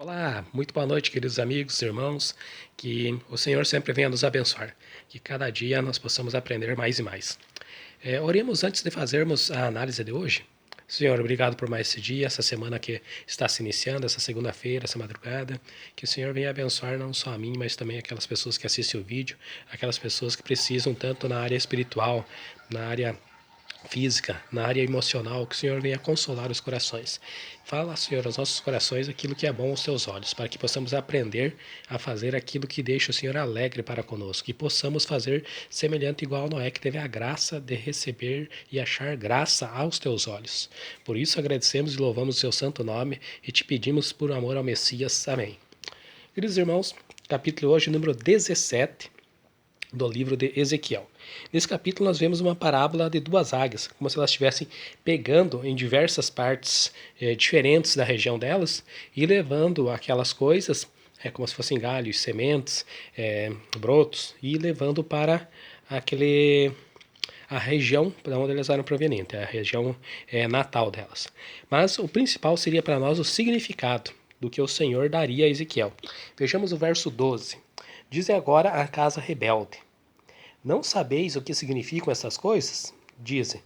Olá, muito boa noite, queridos amigos, irmãos, que o Senhor sempre venha nos abençoar, que cada dia nós possamos aprender mais e mais. Oremos antes de fazermos a análise de hoje. Senhor, obrigado por mais esse dia, essa semana que está se iniciando, essa segunda-feira, essa madrugada. Que o Senhor venha abençoar não só a mim, mas também aquelas pessoas que assistem o vídeo, aquelas pessoas que precisam tanto na área espiritual, na área física, na área emocional, que o Senhor venha consolar os corações. Fala, Senhor, aos nossos corações aquilo que é bom aos teus olhos, para que possamos aprender a fazer aquilo que deixa o Senhor alegre para conosco, que possamos fazer semelhante igual a Noé, que teve a graça de receber e achar graça aos teus olhos. Por isso agradecemos e louvamos o seu santo nome e te pedimos por amor ao Messias. Amém. Queridos irmãos, capítulo hoje número 17 do livro de Ezequiel. Nesse capítulo nós vemos uma parábola de duas águias, como se elas estivessem pegando em diversas partes diferentes da região delas e levando aquelas coisas, como se fossem galhos, sementes, brotos, e levando para a região para onde elas eram provenientes, a região natal delas. Mas o principal seria para nós o significado do que o Senhor daria a Ezequiel. Vejamos o verso 12. Dize agora a casa rebelde: não sabeis o que significam essas coisas? Dizem: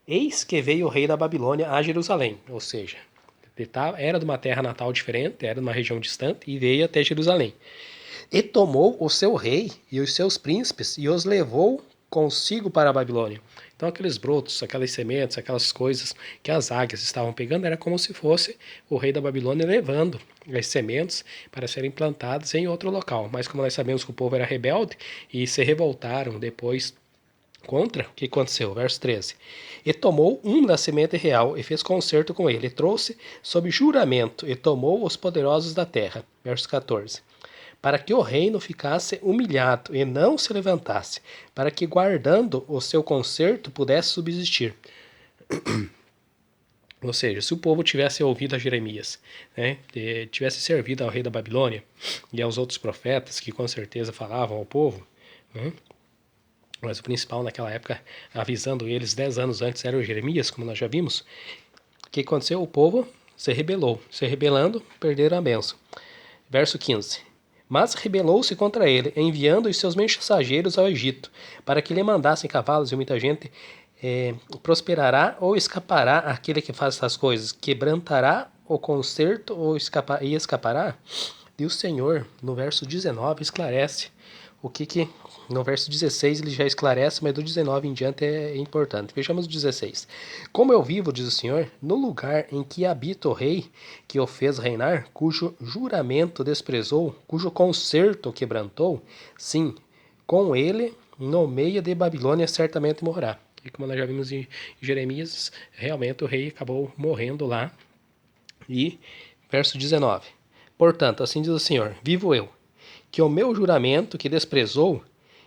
eis que veio o rei da Babilônia a Jerusalém. Ou seja, era de uma terra natal diferente, era de uma região distante e veio até Jerusalém. E tomou o seu rei e os seus príncipes e os levou consigo para a Babilônia. Então aqueles brotos, aquelas sementes, aquelas coisas que as águias estavam pegando, era como se fosse o rei da Babilônia levando as sementes para serem plantadas em outro local. Mas como nós sabemos que o povo era rebelde e se revoltaram depois contra, o que aconteceu? Verso 13. E tomou da semente real e fez concerto com ele, e trouxe sob juramento, e tomou os poderosos da terra. Verso 14. Para que o reino ficasse humilhado e não se levantasse, para que, guardando o seu concerto, pudesse subsistir. Ou seja, se o povo tivesse ouvido a Jeremias, tivesse servido ao rei da Babilônia e aos outros profetas que com certeza falavam ao povo, mas o principal naquela época, avisando eles 10 anos antes, era o Jeremias, como nós já vimos. O que aconteceu? O povo se rebelou. Se rebelando, perderam a bênção. Verso 15. Mas rebelou-se contra ele, enviando os seus mensageiros ao Egito, para que lhe mandassem cavalos e muita gente. Prosperará ou escapará aquele que faz essas coisas? Quebrantará o concerto ou escapará? E o Senhor, no verso 19, esclarece o que no verso 16 ele já esclarece, mas do 19 em diante é importante. Vejamos o 16. Como eu vivo, diz o Senhor, no lugar em que habita o rei, que o fez reinar, cujo juramento desprezou, cujo concerto quebrantou, sim, com ele no meio de Babilônia certamente morrerá. E como nós já vimos em Jeremias, realmente o rei acabou morrendo lá. E verso 19. Portanto, assim diz o Senhor, vivo eu, que o meu juramento que desprezou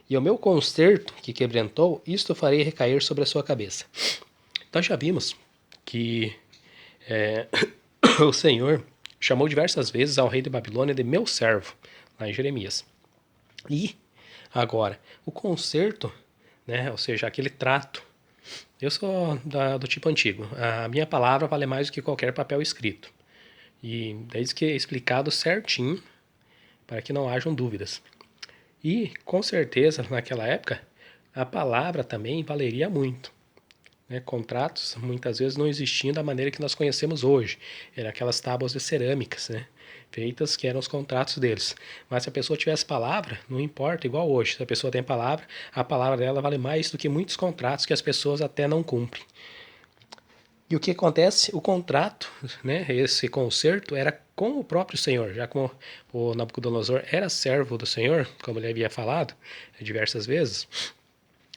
e o meu concerto que quebrantou, isto farei recair sobre a sua cabeça. Nós já vimos que o Senhor chamou diversas vezes ao rei de Babilônia de meu servo, lá em Jeremias. E agora, o concerto, ou seja, aquele trato. Eu sou do tipo antigo. A minha palavra vale mais do que qualquer papel escrito. E desde que é explicado certinho, para que não hajam dúvidas. E, com certeza, naquela época, a palavra também valeria muito. Contratos, muitas vezes, não existiam da maneira que nós conhecemos hoje. Eram aquelas tábuas de cerâmicas, feitas que eram os contratos deles. Mas se a pessoa tivesse palavra, não importa, igual hoje. Se a pessoa tem palavra, a palavra dela vale mais do que muitos contratos que as pessoas até não cumprem. E o que acontece? O contrato, esse concerto, era com o próprio Senhor, já como o Nabucodonosor era servo do Senhor, como ele havia falado diversas vezes.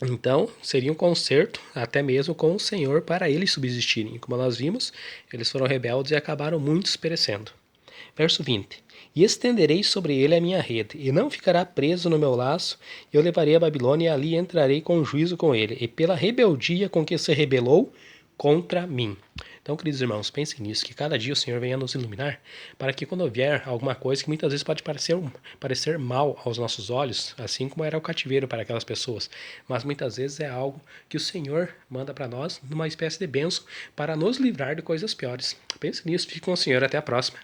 Então, seria um concerto até mesmo com o Senhor para eles subsistirem. Como nós vimos, eles foram rebeldes e acabaram muitos perecendo. Verso 20. E estenderei sobre ele a minha rede, e não ficará preso no meu laço, e eu levarei a Babilônia, e ali entrarei com juízo com ele, e pela rebeldia com que se rebelou contra mim. Então, queridos irmãos, pensem nisso, que cada dia o Senhor venha nos iluminar, para que quando vier alguma coisa que muitas vezes pode parecer mal aos nossos olhos, assim como era o cativeiro para aquelas pessoas, mas muitas vezes é algo que o Senhor manda para nós, numa espécie de bênção, para nos livrar de coisas piores. Pense nisso, fique com o Senhor, até a próxima.